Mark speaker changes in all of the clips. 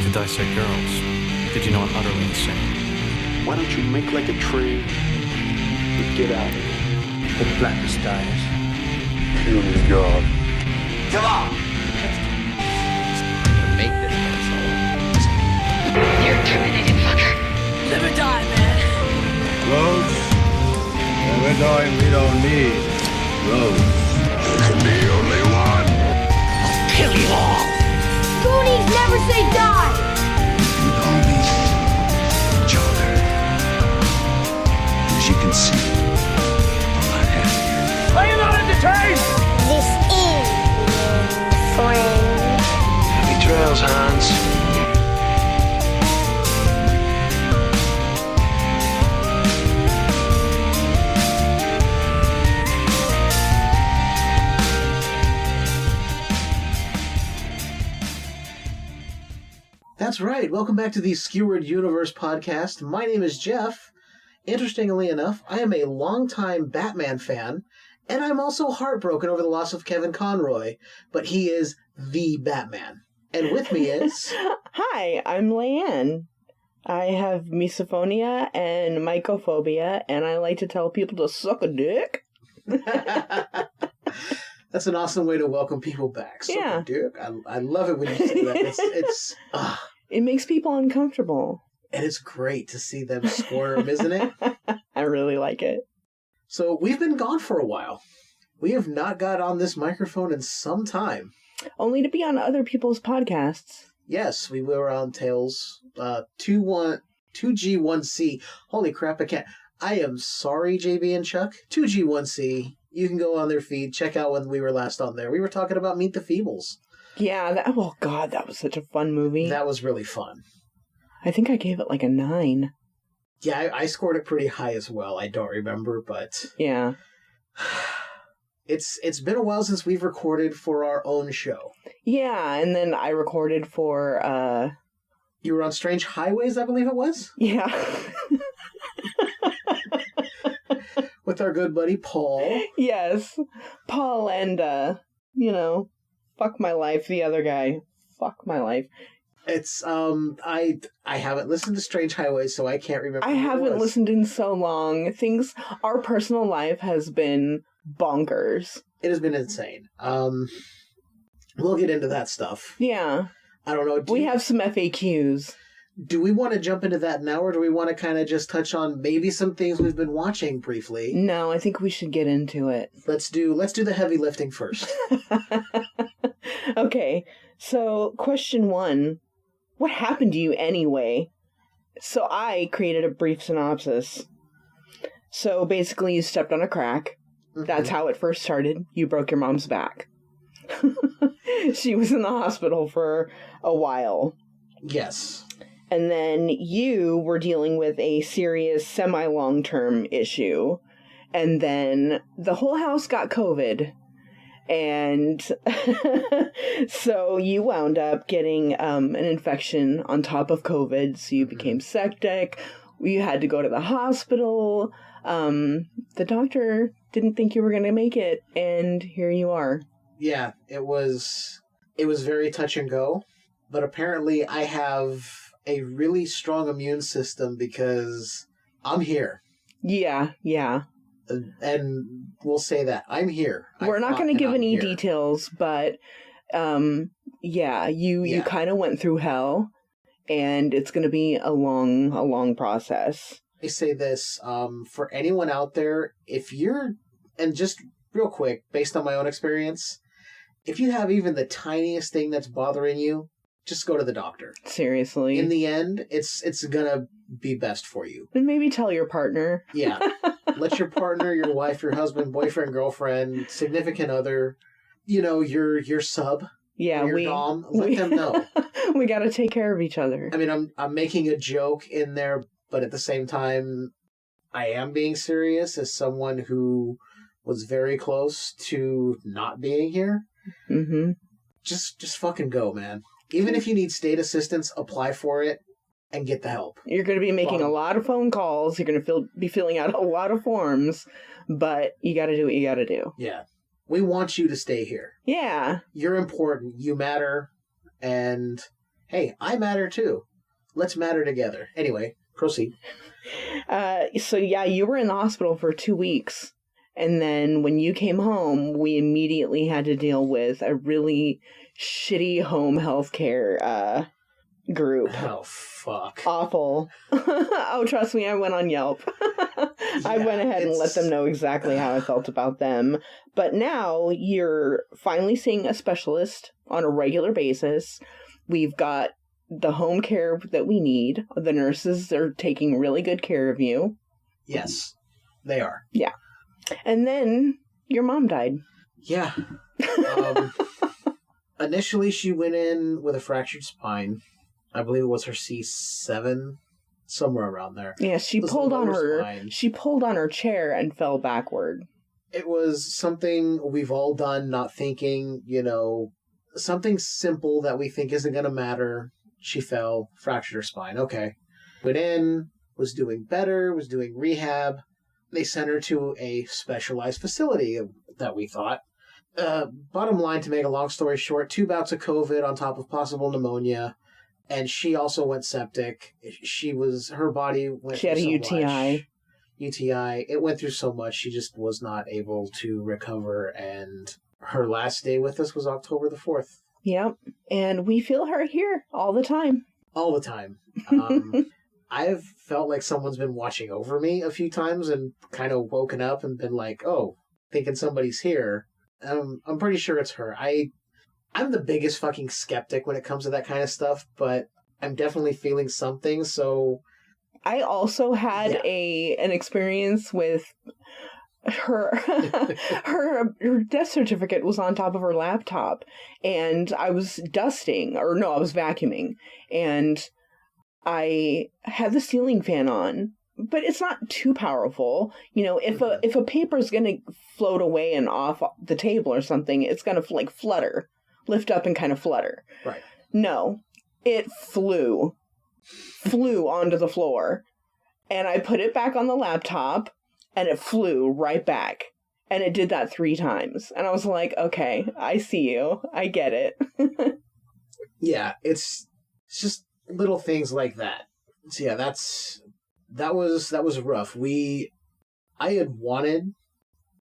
Speaker 1: to dissect girls. Did you know I'm utterly insane?
Speaker 2: Why don't you make like a tree and get out of here?
Speaker 3: The blackest dies.
Speaker 2: Kill God.
Speaker 4: Come on!
Speaker 5: Make this asshole.
Speaker 6: You're terminated, fucker.
Speaker 7: Live or die, man.
Speaker 3: Roads? And we're going, we don't need roads.
Speaker 2: There can be only one.
Speaker 7: Kill you all.
Speaker 6: Goonies never say die.
Speaker 2: You call me Joker. As you can see, I'm not happy.
Speaker 3: Are you not entertained?
Speaker 6: This is friend.
Speaker 2: Happy trails, Hans.
Speaker 8: That's right. Welcome back to the Skewered Universe Podcast. My name is Jeff. Interestingly enough, I am a longtime Batman fan, and I'm also heartbroken over the loss of Kevin Conroy, but he is the Batman. And with me is...
Speaker 9: Hi, I'm Leiann. I have misophonia and mycophobia, and I like to tell people to suck a dick.
Speaker 8: That's an awesome way to welcome people back. Suck a dick. I love it when you say that.
Speaker 9: It makes people uncomfortable.
Speaker 8: And it's great to see them squirm, isn't it?
Speaker 9: I really like it.
Speaker 8: So we've been gone for a while. We have not got on this microphone in some time.
Speaker 9: Only to be on other people's podcasts.
Speaker 8: Yes, we were on Tales 2G1C. Holy crap, I am sorry, JB and Chuck. 2G1C. You can go on their feed, check out when we were last on there. We were talking about Meet the Feebles.
Speaker 9: Yeah, that was such a fun movie.
Speaker 8: That was really fun.
Speaker 9: I think I gave it like a 9.
Speaker 8: Yeah, I scored it pretty high as well. I don't remember, but...
Speaker 9: Yeah.
Speaker 8: It's been a while since we've recorded for our own show.
Speaker 9: Yeah, and then I recorded for,
Speaker 8: You were on Strange Highways, I believe it was?
Speaker 9: Yeah.
Speaker 8: With our good buddy, Paul.
Speaker 9: Yes. Paul and, Fuck My Life, the other guy. Fuck My Life.
Speaker 8: It's, I haven't listened to Strange Highways, so I can't remember.
Speaker 9: I haven't listened in so long. Our personal life has been bonkers.
Speaker 8: It has been insane. We'll get into that stuff.
Speaker 9: Yeah.
Speaker 8: I don't know.
Speaker 9: We have some FAQs.
Speaker 8: Do we want to jump into that now, or do we want to kind of just touch on maybe some things we've been watching briefly?
Speaker 9: No, I think we should get into it.
Speaker 8: Let's do the heavy lifting first.
Speaker 9: Okay, so question 1. What happened to you anyway? So I created a brief synopsis. So basically you stepped on a crack. Mm-hmm. That's how it first started. You broke your mom's back. She was in the hospital for a while.
Speaker 8: Yes.
Speaker 9: And then you were dealing with a serious semi-long-term issue. And then the whole house got COVID. And so you wound up getting an infection on top of COVID. So you became septic. You had to go to the hospital. The doctor didn't think you were going to make it. And here you are.
Speaker 8: Yeah, it was very touch and go. But apparently I have a really strong immune system because I'm here.
Speaker 9: Yeah.
Speaker 8: And we'll say that. I'm here.
Speaker 9: We're not going to give any details, but you kind of went through hell, and it's going to be a long process.
Speaker 8: I say this, for anyone out there, and just real quick, based on my own experience, if you have even the tiniest thing that's bothering you, just go to the doctor.
Speaker 9: Seriously.
Speaker 8: In the end, it's gonna be best for you.
Speaker 9: And maybe tell your partner.
Speaker 8: Yeah. Let your partner, your wife, your husband, boyfriend, girlfriend, significant other, your sub, your dom, let them know.
Speaker 9: We gotta take care of each other.
Speaker 8: I mean, I'm making a joke in there, but at the same time, I am being serious as someone who was very close to not being here.
Speaker 9: Mm-hmm.
Speaker 8: Just fucking go, man. Even if you need state assistance, apply for it and get the help.
Speaker 9: You're going to be making a lot of phone calls. You're going to be filling out a lot of forms, but you got to do what you got to do.
Speaker 8: Yeah. We want you to stay here.
Speaker 9: Yeah.
Speaker 8: You're important. You matter. And hey, I matter too. Let's matter together. Anyway, proceed.
Speaker 9: So yeah, you were in the hospital for 2 weeks. And then when you came home, we immediately had to deal with a really shitty home health care group.
Speaker 8: Oh, fuck.
Speaker 9: Awful. Oh, trust me, I went on Yelp. I went ahead and let them know exactly how I felt about them. But now you're finally seeing a specialist on a regular basis. We've got the home care that we need. The nurses are taking really good care of you.
Speaker 8: Yes, they are.
Speaker 9: Yeah. And then your mom died.
Speaker 8: Yeah. Initially, she went in with a fractured spine. I believe it was her C7, somewhere around there.
Speaker 9: Yeah, she pulled on her chair and fell backward.
Speaker 8: It was something we've all done, not thinking, something simple that we think isn't going to matter. She fell, fractured her spine. Okay. Went in, was doing better, was doing rehab. They sent her to a specialized facility that we thought. Bottom line, to make a long story short, 2 bouts of COVID on top of possible pneumonia. And she also went septic. Her body went
Speaker 9: She had
Speaker 8: through
Speaker 9: a UTI.
Speaker 8: UTI. It went through so much, she just was not able to recover. And her last day with us was October the 4th.
Speaker 9: Yep. And we feel her here all the time.
Speaker 8: All the time. I've felt like someone's been watching over me a few times and kind of woken up and been like, oh, thinking somebody's here. I'm pretty sure it's her. I'm the biggest fucking skeptic when it comes to that kind of stuff, but I'm definitely feeling something, so...
Speaker 9: I also had an experience with her death certificate was on top of her laptop, and I was I was vacuuming, and I had the ceiling fan on, but it's not too powerful. If a paper's gonna float away and off the table or something, it's gonna flutter, lift up and kind of flutter.
Speaker 8: Right.
Speaker 9: No, it flew onto the floor, and I put it back on the laptop, and it flew right back. And it did that 3 times. And I was like, okay, I see you. I get it.
Speaker 8: Yeah, it's just little things like that. So yeah, that was rough. I had wanted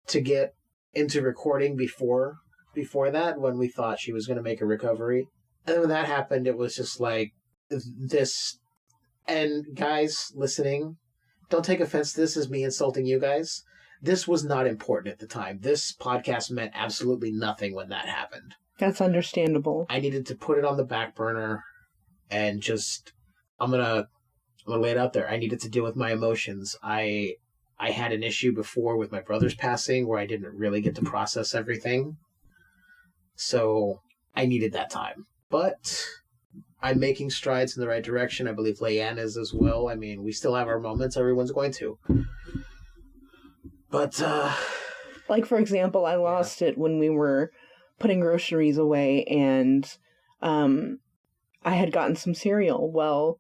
Speaker 8: to get into recording before that, when we thought she was going to make a recovery. And then when that happened, it was just like this. And guys listening, don't take offense to this as me insulting you guys. This was not important at the time. This podcast meant absolutely nothing when that happened.
Speaker 9: That's understandable.
Speaker 8: I needed to put it on the back burner and just, I'm gonna lay it out there. I needed to deal with my emotions. I had an issue before with my brother's passing where I didn't really get to process everything. So I needed that time. But I'm making strides in the right direction. I believe Leiann is as well. I mean, we still have our moments. Everyone's going to. But,
Speaker 9: like, for example, I lost it when we were putting groceries away, and I had gotten some cereal. Well,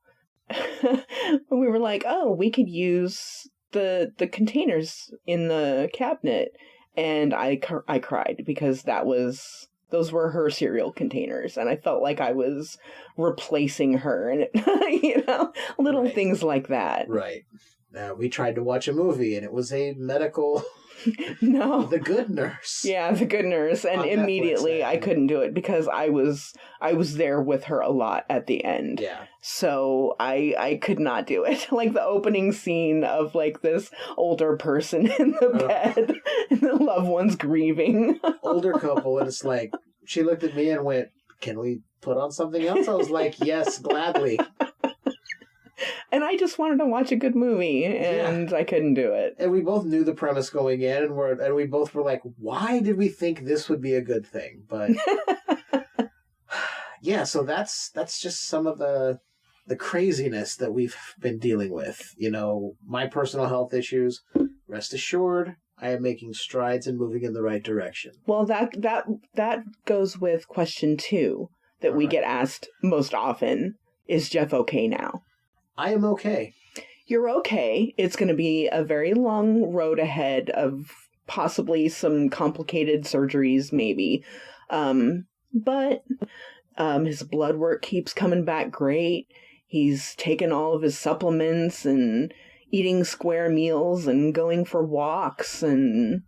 Speaker 9: we were like, oh, we could use the containers in the cabinet. And I cried because those were her cereal containers, and I felt like I was replacing her, and little
Speaker 8: Right.
Speaker 9: things like that.
Speaker 8: Right. We tried to watch a movie, and it was a medical...
Speaker 9: No.
Speaker 8: The Good Nurse.
Speaker 9: Yeah, The Good Nurse, and
Speaker 8: On
Speaker 9: immediately
Speaker 8: Netflix,
Speaker 9: I couldn't do it because I was there with her a lot at the end.
Speaker 8: Yeah.
Speaker 9: So I could not do it. Like the opening scene of like this older person in the bed and the loved one's grieving.
Speaker 8: Older couple, and it's like, she looked at me and went, can we put on something else? I was like, yes, gladly.
Speaker 9: And I just wanted to watch a good movie, and I couldn't do it.
Speaker 8: And we both knew the premise going in, and we both were like, why did we think this would be a good thing? But yeah, so that's just some of the craziness that we've been dealing with. My personal health issues. Rest assured, I am making strides and moving in the right direction.
Speaker 9: Well, that goes with question 2 that we get asked most often. Is Jeff okay now?
Speaker 8: I am okay.
Speaker 9: You're okay. It's going to be a very long road ahead of possibly some complicated surgeries, maybe. But His blood work keeps coming back great. He's taken all of his supplements and eating square meals and going for walks. And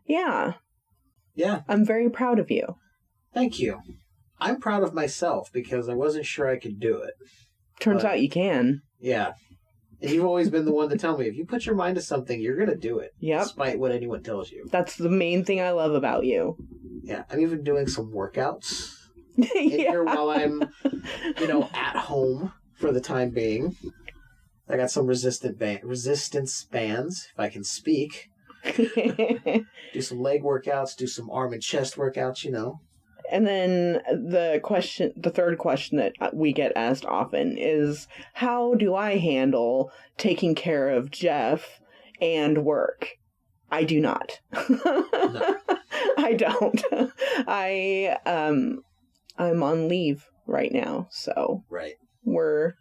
Speaker 9: yeah.
Speaker 8: Yeah.
Speaker 9: I'm very proud of you.
Speaker 8: Thank you. I'm proud of myself because I wasn't sure I could do it.
Speaker 9: Turns out you can.
Speaker 8: Yeah. And you've always been the one to tell me, if you put your mind to something, you're going to do it.
Speaker 9: Yep.
Speaker 8: Despite what anyone tells you.
Speaker 9: That's the main thing I love about you.
Speaker 8: Yeah. I'm even doing some workouts in here while I'm, at home for the time being. I got some resistance bands, if I can speak. Do some leg workouts, do some arm and chest workouts,
Speaker 9: And then the third question that we get asked often is, how do I handle taking care of Jeff and work? I do not.
Speaker 8: No.
Speaker 9: I don't. I'm on leave right now, so
Speaker 8: right.
Speaker 9: We're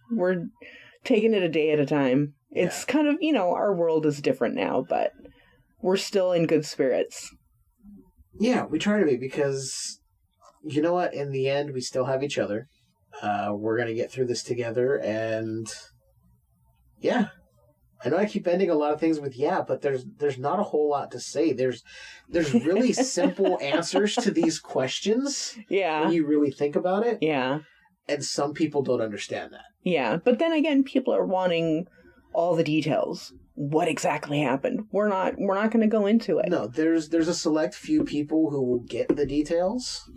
Speaker 9: taking it a day at a time. It's kind of, our world is different now, but we're still in good spirits.
Speaker 8: Yeah, we try to be because, you know what? In the end, we still have each other. We're going to get through this together, and yeah. I know I keep ending a lot of things with but there's not a whole lot to say. There's really simple answers to these questions.
Speaker 9: Yeah.
Speaker 8: When you really think about it.
Speaker 9: Yeah.
Speaker 8: And some people don't understand that.
Speaker 9: Yeah, but then again, people are wanting all the details. What exactly happened? We're not going to go into it.
Speaker 8: No, there's a select few people who will get the details.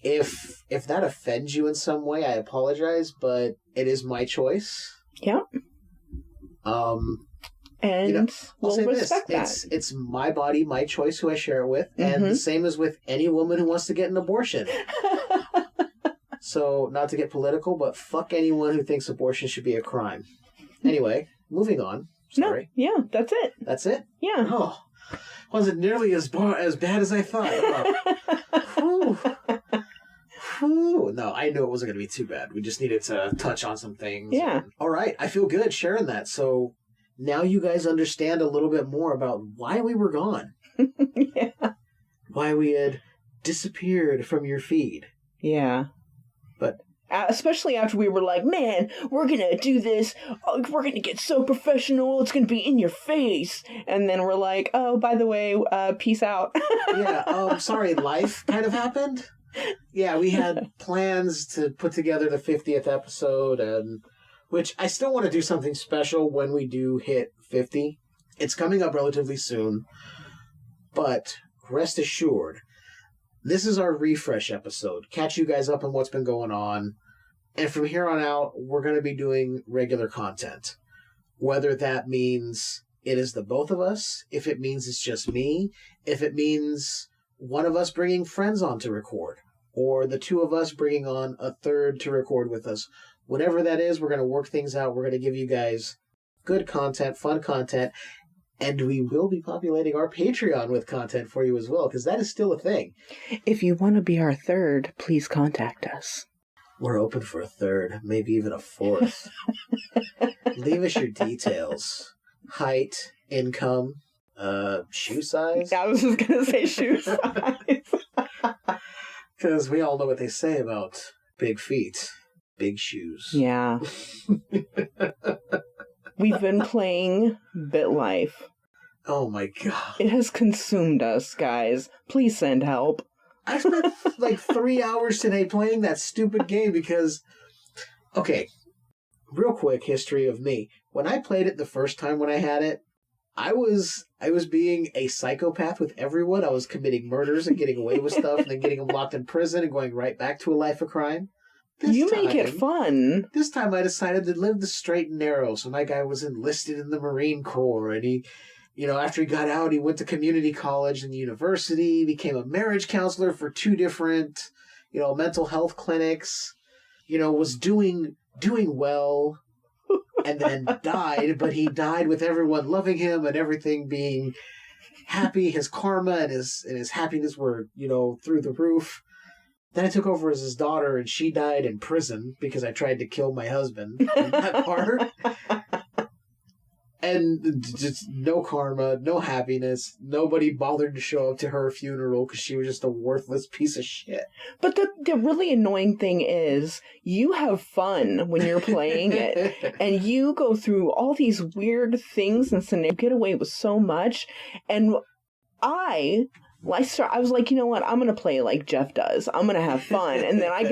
Speaker 8: If that offends you in some way, I apologize, but it is my choice.
Speaker 9: Yeah. And we'll respect that.
Speaker 8: It's my body, my choice, who I share it with, and the same as with any woman who wants to get an abortion. So, not to get political, but fuck anyone who thinks abortion should be a crime. Anyway, moving on. Sorry.
Speaker 9: No, yeah, that's it.
Speaker 8: That's it?
Speaker 9: Yeah.
Speaker 8: Oh, wasn't nearly as bad as I thought. Oh. Whew. No, I knew it wasn't going to be too bad. We just needed to touch on some things.
Speaker 9: Yeah.
Speaker 8: All right, I feel good sharing that. So, now you guys understand a little bit more about why we were gone.
Speaker 9: Yeah.
Speaker 8: Why we had disappeared from your feed.
Speaker 9: Yeah.
Speaker 8: But
Speaker 9: especially after we were like, man, we're going to do this. We're going to get so professional. It's going to be in your face. And then we're like, oh, by the way, peace out.
Speaker 8: Yeah. Sorry, life kind of happened. Yeah, we had plans to put together the 50th episode, and which I still want to do something special when we do hit 50. It's coming up relatively soon. But rest assured, this is our refresh episode. Catch you guys up on what's been going on. And from here on out, we're going to be doing regular content. Whether that means it is the both of us, if it means it's just me, if it means one of us bringing friends on to record, or the two of us bringing on a third to record with us. Whatever that is, we're going to work things out. We're going to give you guys good content, fun content. And we will be populating our Patreon with content for you as well, because that is still a thing.
Speaker 9: If you want to be our third, please contact us.
Speaker 8: We're open for a third, maybe even a fourth. Leave us your details. Height, income, shoe size.
Speaker 9: I was just going to say shoe size.
Speaker 8: Because we all know what they say about big feet, big shoes.
Speaker 9: Yeah. We've been playing BitLife.
Speaker 8: Oh my god.
Speaker 9: It has consumed us, guys. Please send help.
Speaker 8: I spent like 3 hours today playing that stupid game because... Okay, real quick history of me. When I played it the first time when I had it, I was being a psychopath with everyone. I was committing murders and getting away with stuff and then getting them locked in prison and going right back to a life of crime.
Speaker 9: You make it fun.
Speaker 8: This time I decided to live the straight and narrow. So my guy was enlisted in the Marine Corps, and he, after he got out, he went to community college and university, became a marriage counselor for 2 different, mental health clinics, was doing well, and then died, but he died with everyone loving him and everything being happy. His karma and his happiness were, through the roof. Then I took over as his daughter, and she died in prison because I tried to kill my husband in that part. And just no karma, no happiness. Nobody bothered to show up to her funeral because she was just a worthless piece of shit.
Speaker 9: But the really annoying thing is you have fun when you're playing it. And you go through all these weird things and scenarios, get away with so much. And I was like, you know what? I'm going to play like Jeff does. I'm going to have fun. And then I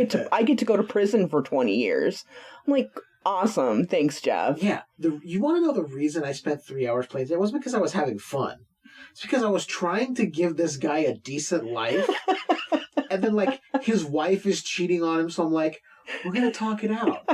Speaker 9: get to go to prison for 20 years. I'm like, awesome. Thanks, Jeff.
Speaker 8: Yeah. You want to know the reason I spent 3 hours playing it? It wasn't because I was having fun. It's because I was trying to give this guy a decent life. And then, like, his wife is cheating on him. So I'm like, we're going to talk it out.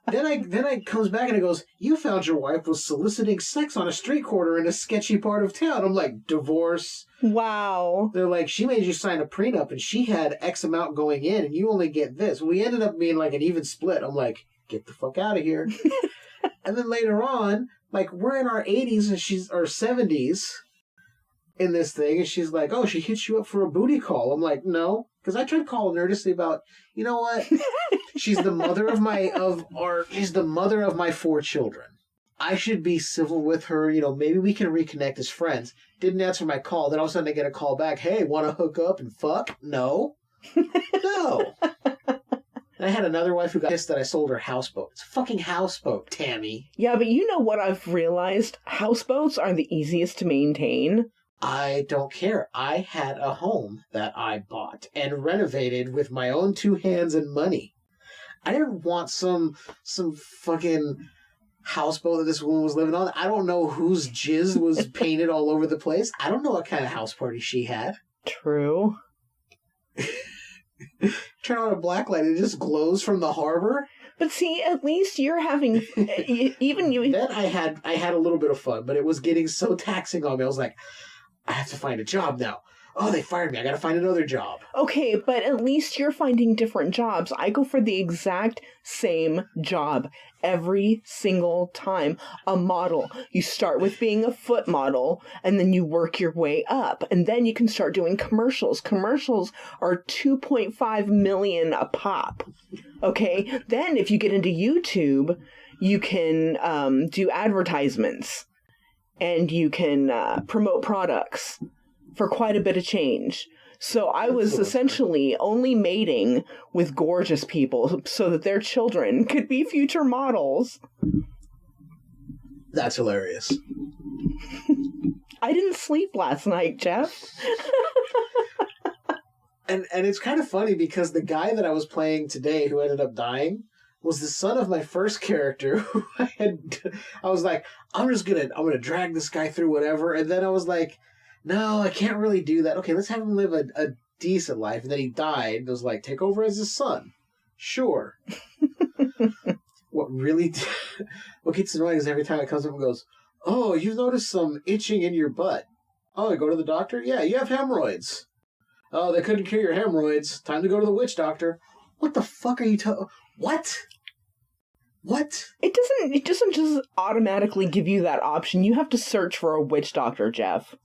Speaker 8: Then I comes back and it goes, you found your wife was soliciting sex on a street corner in a sketchy part of town. I'm like, divorce.
Speaker 9: Wow.
Speaker 8: They're like, she made you sign a prenup and she had X amount going in and you only get this. We ended up being like an even split. I'm like, get the fuck out of here. And then later on, like, we're in our 80s and she's our 70s in this thing, and she's like, oh, she hits you up for a booty call. I'm like, no, because I tried calling her to see about, you know what? She's the mother of she's the mother of my 4 children. I should be civil with her. You know, maybe we can reconnect as friends. Didn't answer my call. Then all of a sudden I get a call back. Hey, want to hook up and fuck? No. No. And I had another wife who got pissed that I sold her houseboat. It's a fucking houseboat, Tammy.
Speaker 9: Yeah, but you know what I've realized? Houseboats are the easiest to maintain.
Speaker 8: I don't care. I had a home that I bought and renovated with my own 2 hands and money. I didn't want some fucking houseboat that this woman was living on. I don't know whose jizz was painted all over the place. I don't know what kind of house party she had.
Speaker 9: True.
Speaker 8: Turn on a black light, it just glows from the harbor.
Speaker 9: But see, at least you're having even you.
Speaker 8: Then I had a little bit of fun, but it was getting so taxing on me. I was like, I have to find a job now. Oh, they fired me. I got to find another job.
Speaker 9: Okay, but at least you're finding different jobs. I go for the exact same job every single time. A model. You start with being a foot model, and then you work your way up. And then you can start doing commercials. Commercials are 2.5 million a pop. Okay? Then if you get into YouTube, you can do advertisements. And you can promote products for quite a bit of change. So I was essentially only mating with gorgeous people so that their children could be future models.
Speaker 8: That's hilarious.
Speaker 9: I didn't sleep last night, Jeff.
Speaker 8: And it's kind of funny because the guy that I was playing today who ended up dying was the son of my first character who I was like, I'm gonna drag this guy through whatever. And then I was like, no, I can't really do that. Okay, let's have him live a decent life. And then he died. And I was like, take over as his son. Sure. What gets annoying is every time it comes up and goes, oh, you noticed some itching in your butt. Oh, you go to the doctor? Yeah, you have hemorrhoids. Oh, they couldn't cure your hemorrhoids. Time to go to the witch doctor. What the fuck are you What? What?
Speaker 9: It doesn't just automatically give you that option. You have to search for a witch doctor, Jeff.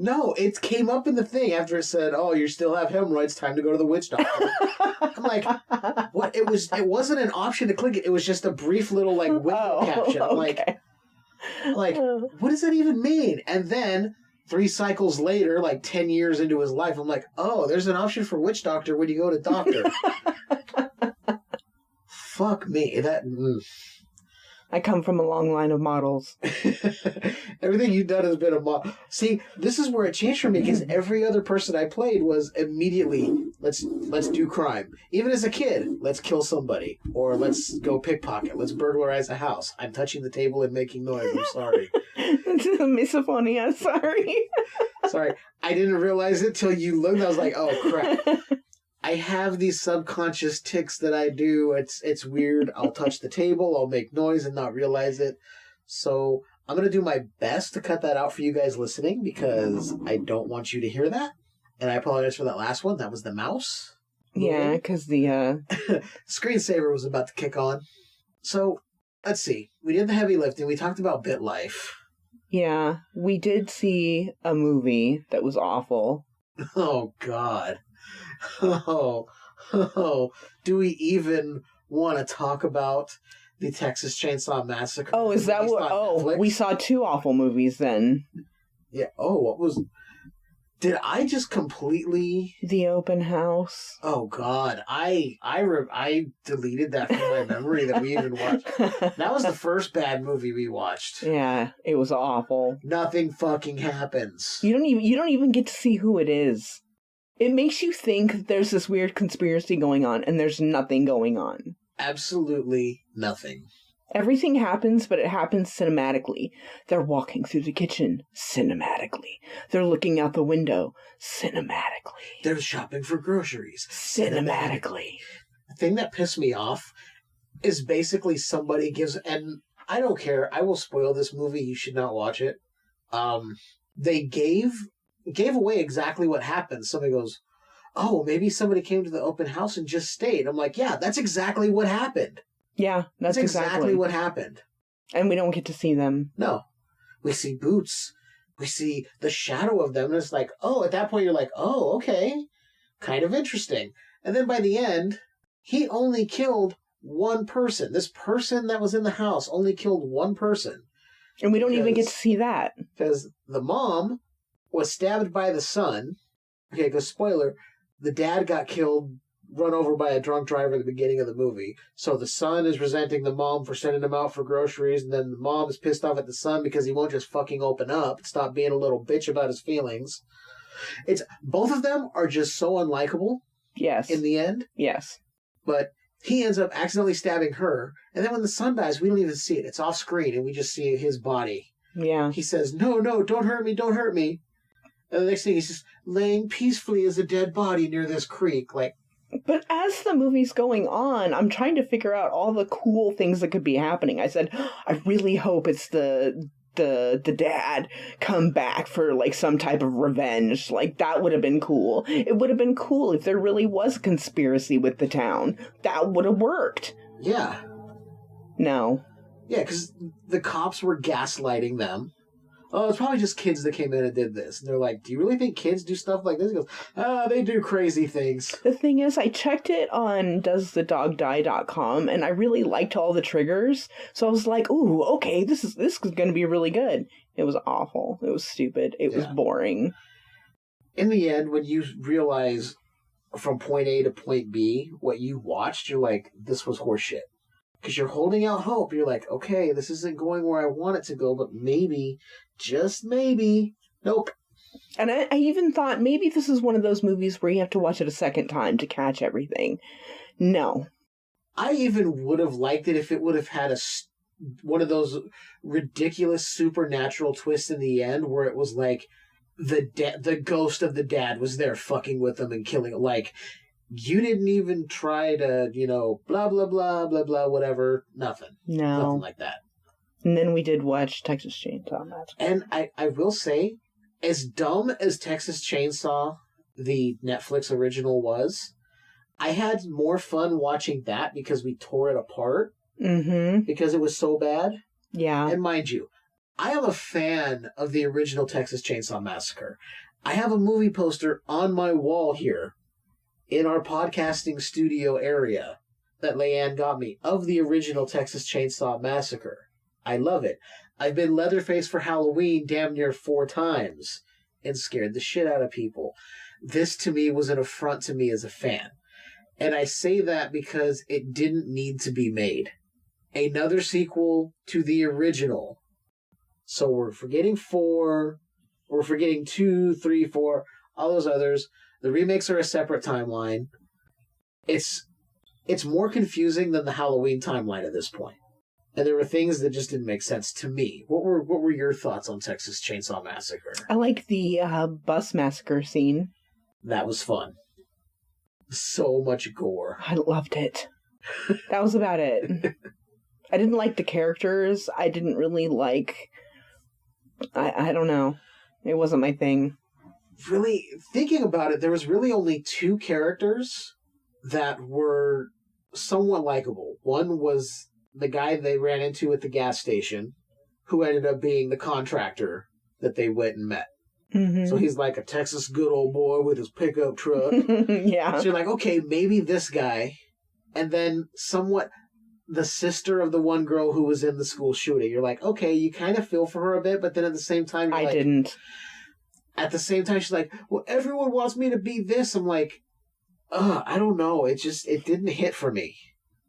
Speaker 8: No, it came up in the thing after it said, oh, you still have hemorrhoids, time to go to the witch doctor. I'm like, what? It wasn't an option to click it. It was just a brief little, like, window caption. I'm
Speaker 9: okay.
Speaker 8: like, what does that even mean? And then 3 cycles later, like 10 years into his life, I'm like, oh, there's an option for witch doctor when you go to doctor. Fuck me.
Speaker 9: I come from a long line of models.
Speaker 8: Everything you've done has been a model. See, this is where it changed for me because every other person I played was immediately, let's do crime. Even as a kid, let's kill somebody. Or let's go pickpocket. Let's burglarize a house. I'm touching the table and making noise. I'm sorry.
Speaker 9: It's a misophonia. Sorry.
Speaker 8: Sorry. I didn't realize it till you looked. I was like, oh, crap. I have these subconscious tics that I do. It's weird. I'll touch the table, I'll make noise and not realize it. So I'm going to do my best to cut that out for you guys listening because I don't want you to hear that. And I apologize for that last one. That was the mouse.
Speaker 9: Yeah, because the
Speaker 8: screensaver was about to kick on. So let's see. We did the heavy lifting. We talked about BitLife.
Speaker 9: Yeah, we did see a movie that was awful.
Speaker 8: Oh, God. Oh, do we even want to talk about the Texas Chainsaw Massacre.
Speaker 9: Oh, is that what? Oh,
Speaker 8: Netflix.
Speaker 9: we saw 2 awful movies then.
Speaker 8: Yeah. Oh, what was... Did I just completely...
Speaker 9: The Open House.
Speaker 8: Oh, God. I deleted that from my memory that we even watched. That was the first bad movie we watched.
Speaker 9: Yeah, it was awful.
Speaker 8: Nothing fucking happens.
Speaker 9: You don't even get to see who it is. It makes you think there's this weird conspiracy going on, and there's nothing going on.
Speaker 8: Absolutely nothing.
Speaker 9: Everything happens, but it happens cinematically. They're walking through the kitchen, cinematically. They're looking out the window, cinematically.
Speaker 8: They're shopping for groceries,
Speaker 9: Cinematically.
Speaker 8: The thing that pissed me off is basically somebody gives, and I don't care, I will spoil this movie, you should not watch it. They gave away exactly what happened. Somebody goes, oh, maybe somebody came to the open house and just stayed. I'm like, yeah, that's exactly what happened.
Speaker 9: Yeah, that's
Speaker 8: exactly what happened.
Speaker 9: And we don't get to see them.
Speaker 8: No. We see boots. We see the shadow of them. And it's like, oh, at that point you're like, oh, okay. Kind of interesting. And then by the end, he only killed one person. This person that was in the house only killed one person.
Speaker 9: And we don't even get to see that.
Speaker 8: Because the mom was stabbed by the son. Okay, because spoiler, the dad got killed, run over by a drunk driver at the beginning of the movie. So the son is resenting the mom for sending him out for groceries, and then the mom is pissed off at the son because he won't just fucking open up and stop being a little bitch about his feelings. It's both of them are just so unlikable.
Speaker 9: Yes.
Speaker 8: In the end.
Speaker 9: Yes.
Speaker 8: But he ends up accidentally stabbing her, and then when the son dies, we don't even see it. It's off screen, and we just see his body.
Speaker 9: Yeah.
Speaker 8: He says, no, don't hurt me, don't hurt me. And the next thing, he's just laying peacefully as a dead body near this creek, like.
Speaker 9: But as the movie's going on, I'm trying to figure out all the cool things that could be happening. I said, I really hope it's the dad come back for, like, some type of revenge. Like, that would have been cool. It would have been cool if there really was a conspiracy with the town. That would have worked.
Speaker 8: Yeah.
Speaker 9: No.
Speaker 8: Yeah, because the cops were gaslighting them. Oh, it's probably just kids that came in and did this. And they're like, do you really think kids do stuff like this? He goes, they do crazy things.
Speaker 9: The thing is, I checked it on doesthedogdie.com, and I really liked all the triggers. So I was like, ooh, okay, this is going to be really good. It was awful. It was stupid. It was boring.
Speaker 8: In the end, when you realize from point A to point B what you watched, you're like, this was horseshit. Because you're holding out hope. You're like, okay, this isn't going where I want it to go, but maybe, just maybe, nope.
Speaker 9: And I even thought maybe this is one of those movies where you have to watch it a second time to catch everything. No.
Speaker 8: I even would have liked it if it would have had one of those ridiculous supernatural twists in the end where it was like the ghost of the dad was there fucking with them and killing, like, you didn't even try to, blah, blah, blah, blah, blah, whatever. Nothing.
Speaker 9: No.
Speaker 8: Nothing like that.
Speaker 9: And then we did watch Texas Chainsaw Massacre.
Speaker 8: And I will say, as dumb as Texas Chainsaw, the Netflix original, was, I had more fun watching that because we tore it apart.
Speaker 9: Mm-hmm.
Speaker 8: Because it was so bad.
Speaker 9: Yeah.
Speaker 8: And mind you, I am a fan of the original Texas Chainsaw Massacre. I have a movie poster on my wall here in our podcasting studio area that Leiann got me of the original Texas Chainsaw Massacre. I love it. I've been Leatherface for Halloween damn near 4 times and scared the shit out of people. This to me was an affront to me as a fan. And I say that because it didn't need to be made. Another sequel to the original. So we're forgetting 4, we're forgetting 2, 3, 4, all those others. The remakes are a separate timeline. It's more confusing than the Halloween timeline at this point. And there were things that just didn't make sense to me. What were your thoughts on Texas Chainsaw Massacre?
Speaker 9: I like the bus massacre scene.
Speaker 8: That was fun. So much gore.
Speaker 9: I loved it. That was about it. I didn't like the characters. I didn't really like... I don't know. It wasn't my thing.
Speaker 8: Really, thinking about it, there was really only 2 characters that were somewhat likable. One was the guy they ran into at the gas station, who ended up being the contractor that they went and met. Mm-hmm. So he's like a Texas good old boy with his pickup truck.
Speaker 9: Yeah.
Speaker 8: So you're like, okay, maybe this guy. And then somewhat the sister of the one girl who was in the school shooting. You're like, okay, you kind of feel for her a bit, but then at the same time, you're
Speaker 9: I
Speaker 8: like,
Speaker 9: didn't.
Speaker 8: At the same time, she's like, well, everyone wants me to be this. I'm like, I don't know. It didn't hit for me.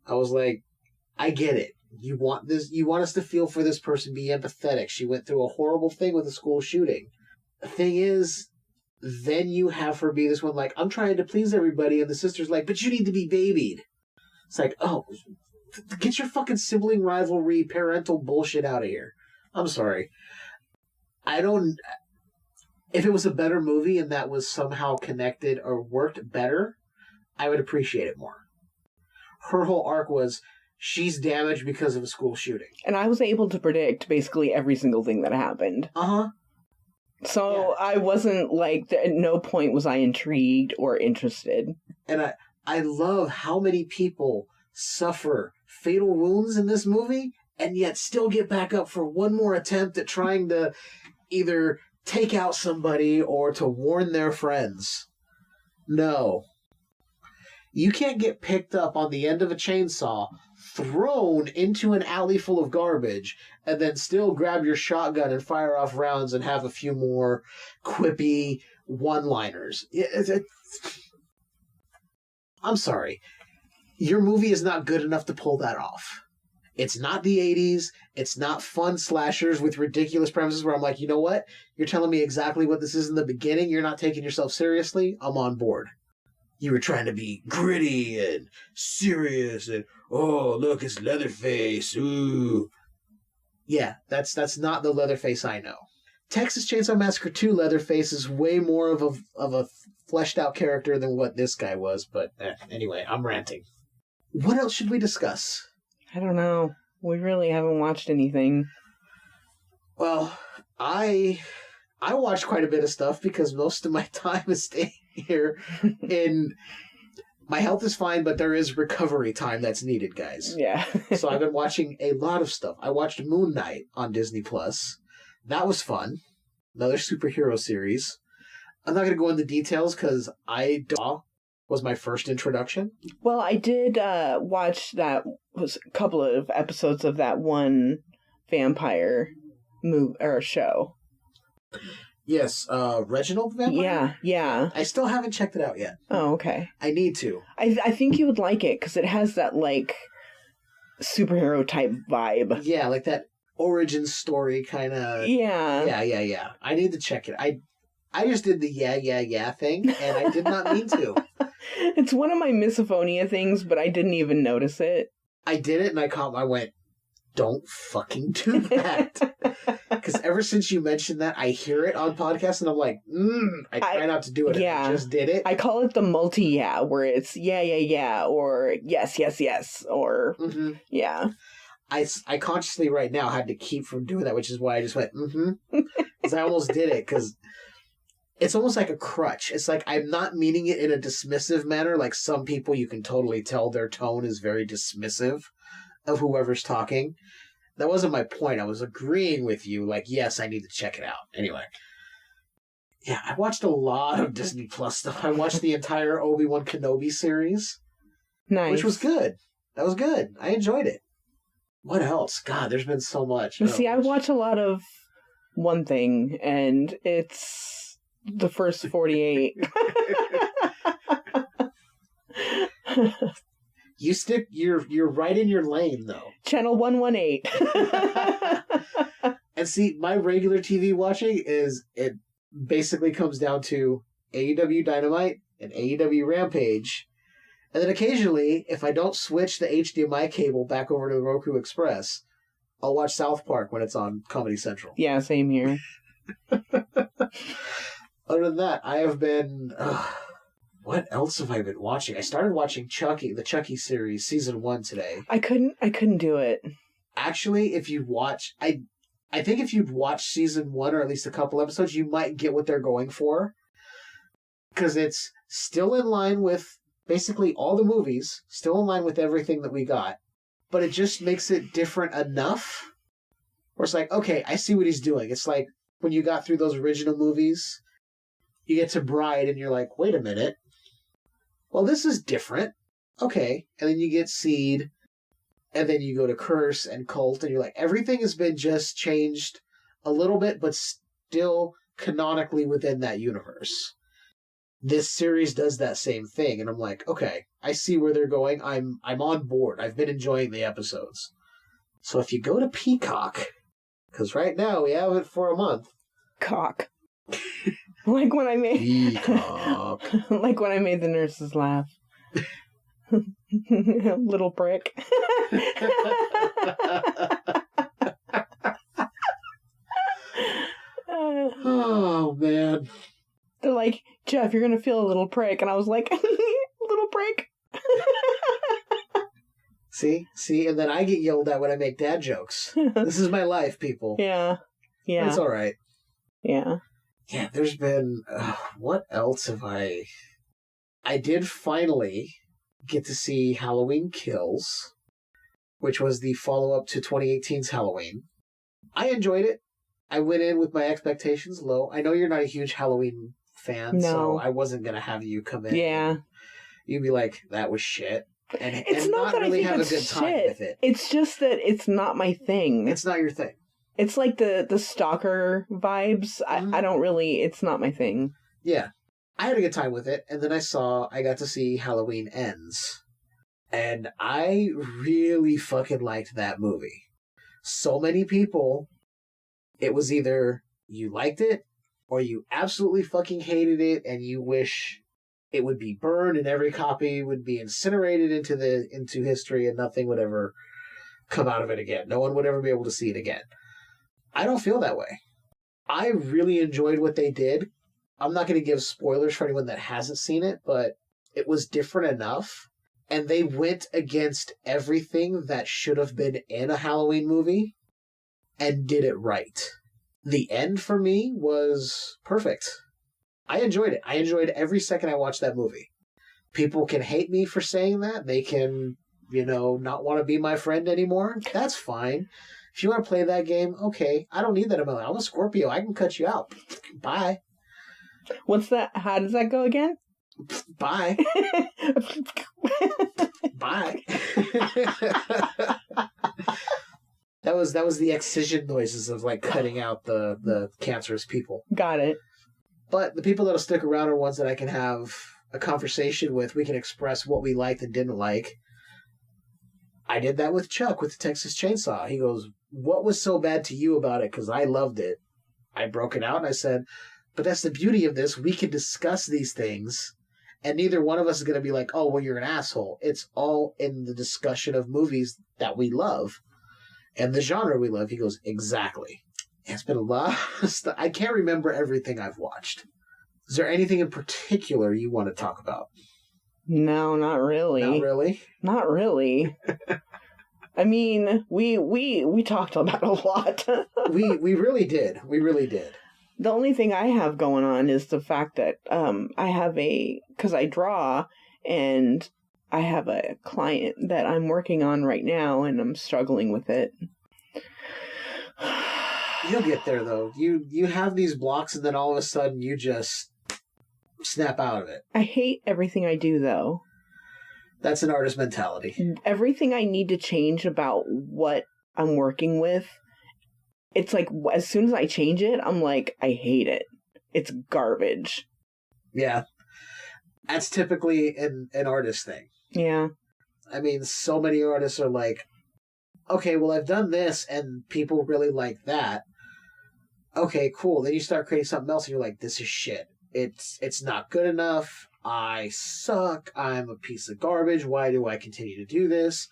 Speaker 8: I was like, I get it. You want this. You want us to feel for this person, be empathetic. She went through a horrible thing with a school shooting. The thing is, then you have her be this one, like, I'm trying to please everybody, and the sister's like, but you need to be babied. It's like, oh, get your fucking sibling rivalry, parental bullshit out of here. I'm sorry. If it was a better movie and that was somehow connected or worked better, I would appreciate it more. Her whole arc was, she's damaged because of a school shooting.
Speaker 9: And I was able to predict basically every single thing that happened.
Speaker 8: Uh-huh.
Speaker 9: So yeah. I wasn't like, at no point was I intrigued or interested.
Speaker 8: And I love how many people suffer fatal wounds in this movie and yet still get back up for one more attempt at trying to either take out somebody or to warn their friends. No. You can't get picked up on the end of a chainsaw, thrown into an alley full of garbage, and then still grab your shotgun and fire off rounds and have a few more quippy one-liners. I'm sorry. Your movie is not good enough to pull that off. It's not the 80s. It's not fun slashers with ridiculous premises where I'm like, you know what? You're telling me exactly what this is in the beginning. You're not taking yourself seriously. I'm on board. You were trying to be gritty and serious and, oh, look, it's Leatherface. Ooh. Yeah, that's not the Leatherface I know. Texas Chainsaw Massacre 2 Leatherface is way more of a fleshed out character than what this guy was, but anyway, I'm ranting. What else should we discuss?
Speaker 9: I don't know. We really haven't watched anything.
Speaker 8: Well, I watched quite a bit of stuff because most of my time is staying here in... My health is fine, but there is recovery time that's needed, guys.
Speaker 9: Yeah.
Speaker 8: So I've been watching a lot of stuff. I watched Moon Knight on Disney+. That was fun. Another superhero series. I'm not going to go into details because was my first introduction.
Speaker 9: Well, I did watch that was a couple of episodes of that one vampire movie or show.
Speaker 8: Yes, Reginald Vampire?
Speaker 9: Yeah.
Speaker 8: I still haven't checked it out yet.
Speaker 9: Oh, okay.
Speaker 8: I need to.
Speaker 9: I think you would like it because it has that, like, superhero type vibe.
Speaker 8: Yeah, like that origin story kind of...
Speaker 9: Yeah.
Speaker 8: Yeah. I need to check it. I just did the yeah thing, and I did not mean to.
Speaker 9: It's one of my misophonia things, but I didn't even notice it.
Speaker 8: I did it, and I went, don't fucking do that. Because ever since you mentioned that, I hear it on podcasts, and I'm like, I try not to do it.
Speaker 9: Yeah.
Speaker 8: I just did it.
Speaker 9: I call it the multi-yeah, where it's yeah, or yes, or yeah.
Speaker 8: I consciously right now had to keep from doing that, which is why I just went, because I almost did it, because it's almost like a crutch. It's like I'm not meaning it in a dismissive manner, like some people you can totally tell their tone is very dismissive of whoever's talking. That wasn't my point. I was agreeing with you, like, yes, I need to check it out. Anyway. Yeah, I watched a lot of Disney Plus stuff. I watched the entire Obi-Wan Kenobi series.
Speaker 9: Nice.
Speaker 8: Which was good. That was good. I enjoyed it. What else? God, there's been so much.
Speaker 9: See, I watch a lot of one thing, and it's the first 48.
Speaker 8: You're right in your lane, though.
Speaker 9: Channel 118.
Speaker 8: And see, my regular TV watching it basically comes down to AEW Dynamite and AEW Rampage. And then occasionally, if I don't switch the HDMI cable back over to the Roku Express, I'll watch South Park when it's on Comedy Central.
Speaker 9: Yeah, same here.
Speaker 8: Other than that, I have been... what else have I been watching? I started watching Chucky, the Chucky series, season 1 today.
Speaker 9: I couldn't do it.
Speaker 8: Actually, if you watch... I think if you'd watch season 1 or at least a couple episodes, you might get what they're going for. Because it's still in line with basically all the movies, still in line with everything that we got. But it just makes it different enough where it's like, okay, I see what he's doing. It's like when you got through those original movies, you get to Bride and you're like, wait a minute. Well, this is different. Okay. And then you get Seed. And then you go to Curse and Cult, and you're like, everything has been just changed a little bit, but still canonically within that universe. This series does that same thing, and I'm like, okay, I see where they're going. I'm on board. I've been enjoying the episodes. So if you go to Peacock, because right now we have it for a month.
Speaker 9: Cock. Like when I made
Speaker 8: Peacock.
Speaker 9: like when I made the nurses laugh. Little prick.
Speaker 8: Oh, man.
Speaker 9: They're like, Jeff, you're going to feel a little prick. And I was like, little prick.
Speaker 8: See? And then I get yelled at when I make dad jokes. This is my life, people.
Speaker 9: Yeah.
Speaker 8: But it's all right.
Speaker 9: Yeah.
Speaker 8: Yeah, there's been... what else have I did finally get to see Halloween Kills, which was the follow-up to 2018's Halloween. I enjoyed it. I went in with my expectations low. I know you're not a huge Halloween fan, so I wasn't going to have you come in.
Speaker 9: Yeah.
Speaker 8: You'd be like, that was shit. And
Speaker 9: not that
Speaker 8: really
Speaker 9: I think
Speaker 8: have
Speaker 9: it's
Speaker 8: a good time
Speaker 9: shit.
Speaker 8: with it.
Speaker 9: It's just that it's not my thing.
Speaker 8: It's not your thing.
Speaker 9: It's like the stalker vibes. I don't really... It's not my thing.
Speaker 8: Yeah. I had a good time with it, and then I got to see Halloween Ends. And I really fucking liked that movie. So many people, it was either you liked it, or you absolutely fucking hated it, and you wish it would be burned and every copy would be incinerated into history and nothing would ever come out of it again. No one would ever be able to see it again. I don't feel that way. I really enjoyed what they did. I'm not going to give spoilers for anyone that hasn't seen it, but it was different enough. And they went against everything that should have been in a Halloween movie and did it right. The end for me was perfect. I enjoyed it. I enjoyed every second I watched that movie. People can hate me for saying that. They can, not want to be my friend anymore. That's fine. If you want to play that game, okay. I don't need that in my life. I'm a Scorpio. I can cut you out. Bye.
Speaker 9: What's that? How does that go again?
Speaker 8: Bye. Bye. That was the excision noises of like cutting out the cancerous people.
Speaker 9: Got it.
Speaker 8: But the people that'll stick around are ones that I can have a conversation with. We can express what we liked and didn't like. I did that with Chuck with the Texas Chainsaw. He goes, "What was so bad to you about it?" Because I loved it. I broke it out and I said, but that's the beauty of this. We can discuss these things, and neither one of us is going to be like, oh, well, you're an asshole. It's all in the discussion of movies that we love and the genre we love. He goes, exactly. It's been a lot of stuff. I can't remember everything I've watched. Is there anything in particular you want to talk about?
Speaker 9: No, not really.
Speaker 8: Not really?
Speaker 9: Not really. I mean, we talked about a lot.
Speaker 8: we really did. We really did.
Speaker 9: The only thing I have going on is the fact that I have because I draw, and I have a client that I'm working on right now, and I'm struggling with it.
Speaker 8: You'll get there, though. You have these blocks, and then all of a sudden you just snap out of it.
Speaker 9: I hate everything I do, though.
Speaker 8: That's an artist mentality.
Speaker 9: Everything I need to change about what I'm working with, it's like, as soon as I change it, I'm like, I hate it. It's garbage.
Speaker 8: Yeah. That's typically an artist thing.
Speaker 9: Yeah.
Speaker 8: I mean, so many artists are like, okay, well, I've done this, and people really like that. Okay, cool. Then you start creating something else, and you're like, this is shit. It's not good enough. I suck. I'm a piece of garbage. Why do I continue to do this?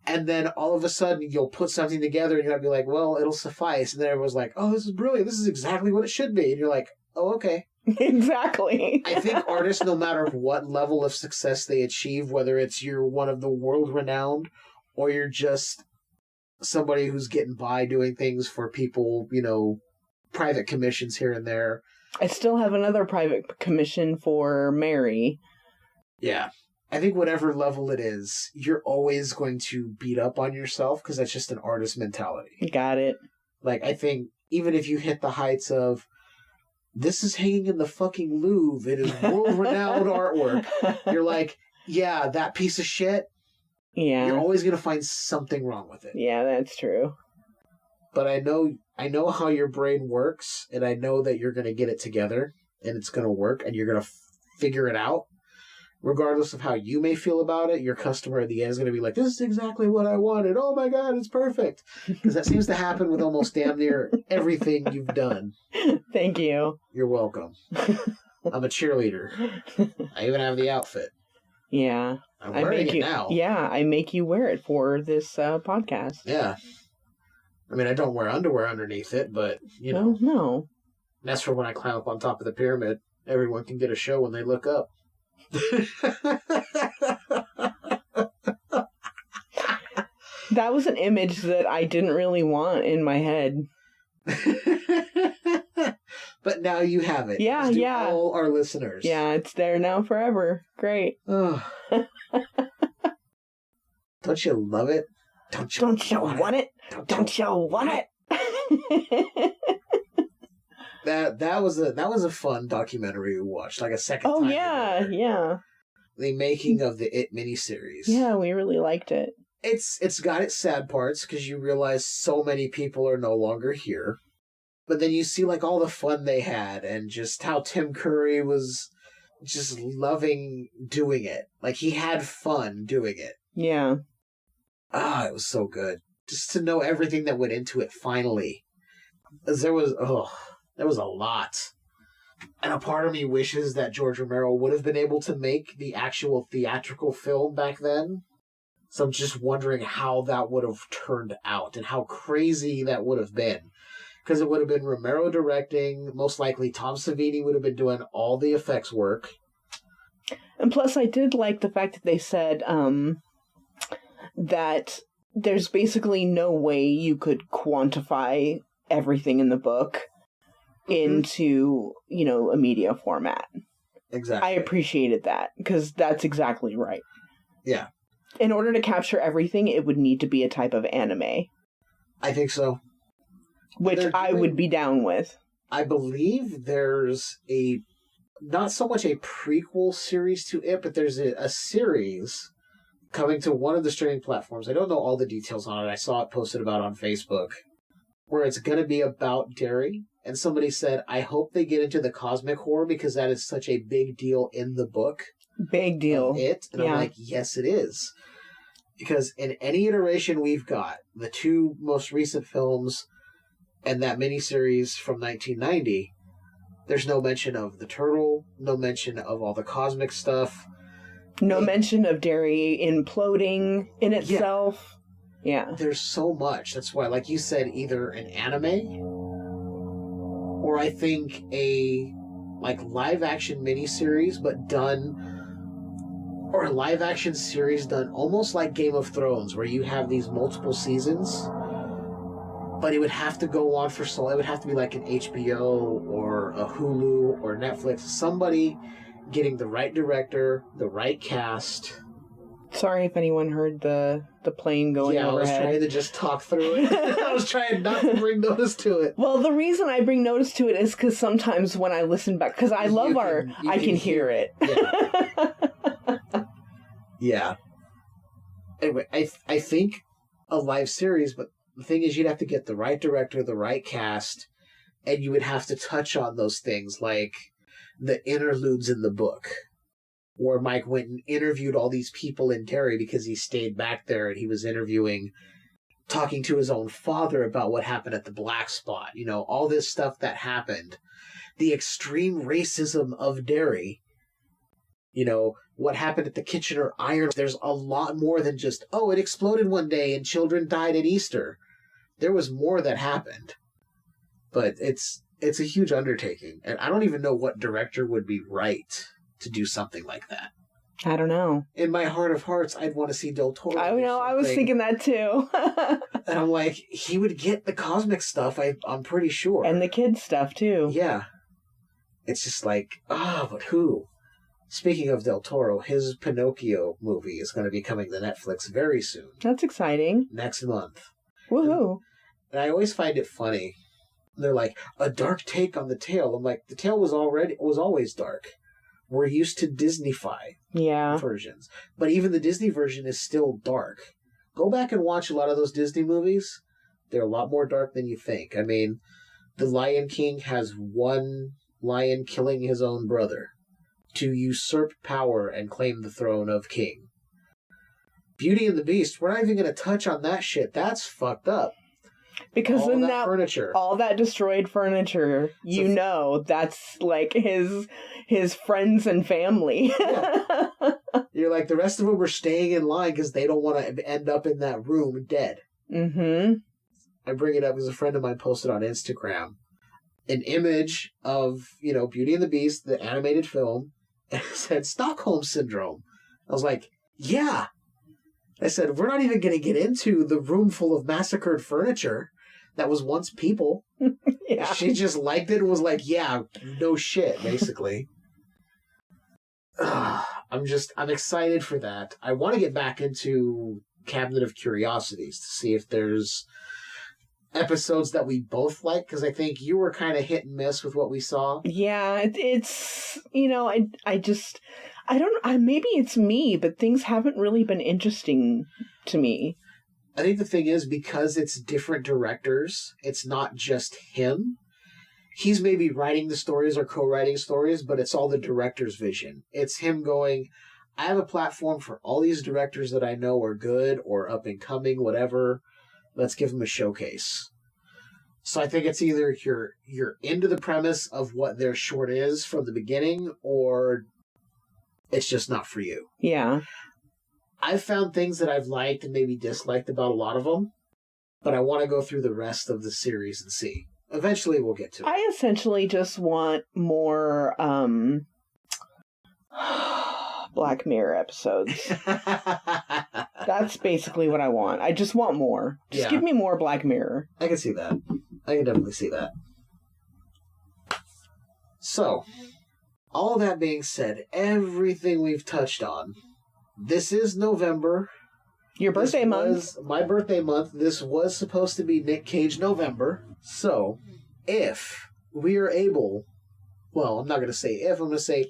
Speaker 8: And then all of a sudden, you'll put something together, and you'll be like, well, it'll suffice. And then everyone's like, oh, this is brilliant. This is exactly what it should be. And you're like, oh, okay.
Speaker 9: Exactly.
Speaker 8: I think artists, no matter what level of success they achieve, whether it's you're one of the world-renowned or you're just somebody who's getting by doing things for people, private commissions here and there.
Speaker 9: I still have another private commission for Mary.
Speaker 8: Yeah. I think whatever level it is, you're always going to beat up on yourself because that's just an artist mentality.
Speaker 9: Got it.
Speaker 8: Like, I think even if you hit the heights of, this is hanging in the fucking Louvre, it is world-renowned artwork, you're like, yeah, that piece of shit,
Speaker 9: Yeah.
Speaker 8: You're always going to find something wrong with it.
Speaker 9: Yeah, that's true.
Speaker 8: But I know how your brain works, and I know that you're going to get it together, and it's going to work, and you're going to figure it out. Regardless of how you may feel about it, your customer at the end is going to be like, this is exactly what I wanted. Oh my God, it's perfect. Because that seems to happen with almost damn near everything you've done.
Speaker 9: Thank you.
Speaker 8: You're welcome. I'm a cheerleader. I even have the outfit.
Speaker 9: Yeah.
Speaker 8: I'm wearing it now.
Speaker 9: Yeah, I make you wear it for this podcast.
Speaker 8: Yeah. I mean, I don't wear underwear underneath it, but, you know.
Speaker 9: No.
Speaker 8: That's for when I climb up on top of the pyramid. Everyone can get a show when they look up.
Speaker 9: That was an image that I didn't really want in my head.
Speaker 8: But now you have it.
Speaker 9: Yeah, yeah.
Speaker 8: All our listeners.
Speaker 9: Yeah, it's there now forever. Great.
Speaker 8: Oh. Don't you love it? Don't you
Speaker 9: want it? Don't you want it?
Speaker 8: That was a fun documentary we watched, like a second time.
Speaker 9: Oh yeah,
Speaker 8: together.
Speaker 9: yeah.
Speaker 8: The making of the It miniseries.
Speaker 9: Yeah, we really liked it.
Speaker 8: It's got its sad parts because you realize so many people are no longer here. But then you see like all the fun they had and just how Tim Curry was just loving doing it. Like he had fun doing it.
Speaker 9: Yeah.
Speaker 8: It was so good. Just to know everything that went into it finally. There was a lot. And a part of me wishes that George Romero would have been able to make the actual theatrical film back then. So I'm just wondering how that would have turned out and how crazy that would have been. Because it would have been Romero directing, most likely Tom Savini would have been doing all the effects work.
Speaker 9: And plus I did like the fact that they said that there's basically no way you could quantify everything in the book into, a media format.
Speaker 8: Exactly.
Speaker 9: I appreciated that, because that's exactly right.
Speaker 8: Yeah.
Speaker 9: In order to capture everything, it would need to be a type of anime.
Speaker 8: I think so.
Speaker 9: Which I would be down with.
Speaker 8: I believe there's not so much a prequel series to it, but there's a series coming to one of the streaming platforms. I don't know all the details on it. I saw it posted about on Facebook, where it's going to be about Derry. And somebody said, I hope they get into the cosmic horror because that is such a big deal in the book.
Speaker 9: Big deal.
Speaker 8: And I'm like, yes, it is. Because in any iteration we've got, the two most recent films and that miniseries from 1990, there's no mention of the turtle, no mention of all the cosmic stuff.
Speaker 9: No mention of Derry imploding in itself. Yeah.
Speaker 8: There's so much. That's why, like you said, either an anime or I think a live action miniseries, but done, or a live action series done almost like Game of Thrones, where you have these multiple seasons, but it would have to go on for so. It would have to be like an HBO or a Hulu or Netflix. Somebody getting the right director, the right cast.
Speaker 9: Sorry if anyone heard the plane going overhead.
Speaker 8: Yeah, I was trying to just talk through it. I was trying not to bring notice to it.
Speaker 9: Well, the reason I bring notice to it is because sometimes when I listen back, because I love I can hear it.
Speaker 8: Yeah. Yeah. Anyway, I think a live series, but the thing is you'd have to get the right director, the right cast, and you would have to touch on those things like the interludes in the book, where Mike went and interviewed all these people in Derry because he stayed back there and he was talking to his own father about what happened at the Black Spot. All this stuff that happened. The extreme racism of Derry. What happened at the Kitchener Iron. There's a lot more than just, it exploded one day and children died at Easter. There was more that happened. But it's a huge undertaking. And I don't even know what director would be right to do something like that.
Speaker 9: I don't know.
Speaker 8: In my heart of hearts, I'd want to see Del Toro.
Speaker 9: I know, I was thinking that too.
Speaker 8: And I'm like, he would get the cosmic stuff, I'm pretty sure.
Speaker 9: And the kids stuff too.
Speaker 8: Yeah. It's just like, but who? Speaking of Del Toro, his Pinocchio movie is going to be coming to Netflix very soon.
Speaker 9: That's exciting.
Speaker 8: Next month.
Speaker 9: Woohoo.
Speaker 8: And I always find it funny. They're like, a dark take on the tale. I'm like, the tale was always dark. We're used to Disney-fy. versions. But even the Disney version is still dark. Go back and watch a lot of those Disney movies. They're a lot more dark than you think. I mean, The Lion King has one lion killing his own brother to usurp power and claim the throne of king. Beauty and the Beast, we're not even going to touch on that shit. That's fucked up.
Speaker 9: Because
Speaker 8: all
Speaker 9: then
Speaker 8: that furniture.
Speaker 9: All that destroyed furniture, that's like his friends and family.
Speaker 8: Yeah. You're like, the rest of them are staying in line because they don't want to end up in that room dead.
Speaker 9: Mm-hmm.
Speaker 8: I bring it up because a friend of mine posted on Instagram an image of, Beauty and the Beast, the animated film, and it said Stockholm Syndrome. I was like, yeah. I said, we're not even going to get into the room full of massacred furniture that was once people.
Speaker 9: Yeah.
Speaker 8: She just liked it and was like, yeah, no shit, basically. I'm excited for that. I want to get back into Cabinet of Curiosities to see if there's episodes that we both like, because I think you were kind of hit and miss with what we saw.
Speaker 9: Yeah, it's, I don't, maybe it's me, but things haven't really been interesting to me.
Speaker 8: I think the thing is, because it's different directors, it's not just him. He's maybe writing the stories or co-writing stories, but it's all the director's vision. It's him going, I have a platform for all these directors that I know are good or up and coming, whatever. Let's give them a showcase. So I think it's either you're into the premise of what their short is from the beginning, or it's just not for you.
Speaker 9: Yeah.
Speaker 8: I've found things that I've liked and maybe disliked about a lot of them, but I want to go through the rest of the series and see. Eventually we'll get to it.
Speaker 9: I essentially just want more Black Mirror episodes. That's basically what I want. I just want more. Just give me more Black Mirror.
Speaker 8: I can see that. I can definitely see that. So, all that being said, everything we've touched on, this is November.
Speaker 9: Your birthday month.
Speaker 8: My birthday month. This was supposed to be Nick Cage November. So, if we are able, well, I'm not going to say if, I'm going to say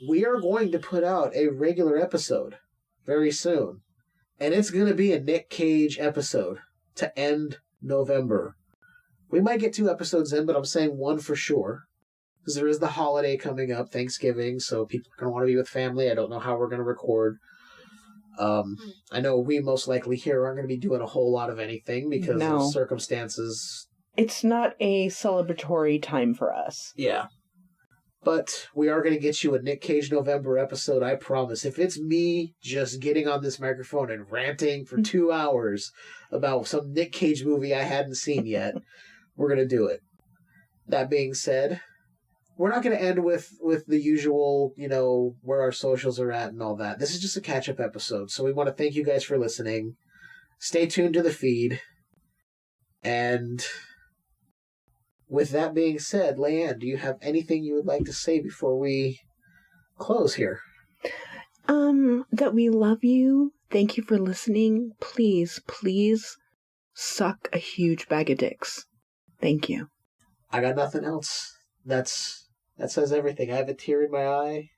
Speaker 8: we are going to put out a regular episode very soon. And it's going to be a Nick Cage episode to end November. We might get 2 episodes in, but I'm saying 1 for sure. Because there is the holiday coming up, Thanksgiving, so people are going to want to be with family. I don't know how we're going to record. I know we most likely here aren't going to be doing a whole lot of anything because of circumstances.
Speaker 9: It's not a celebratory time for us.
Speaker 8: Yeah. But we are going to get you a Nick Cage November episode, I promise. If it's me just getting on this microphone and ranting for 2 hours about some Nick Cage movie I hadn't seen yet, we're going to do it. That being said, we're not going to end with the usual, where our socials are at and all that. This is just a catch-up episode, so we want to thank you guys for listening. Stay tuned to the feed. And with that being said, Leiann, do you have anything you would like to say before we close here?
Speaker 9: That we love you. Thank you for listening. Please, please suck a huge bag of dicks. Thank you.
Speaker 8: I got nothing else. That says everything. I have a tear in my eye.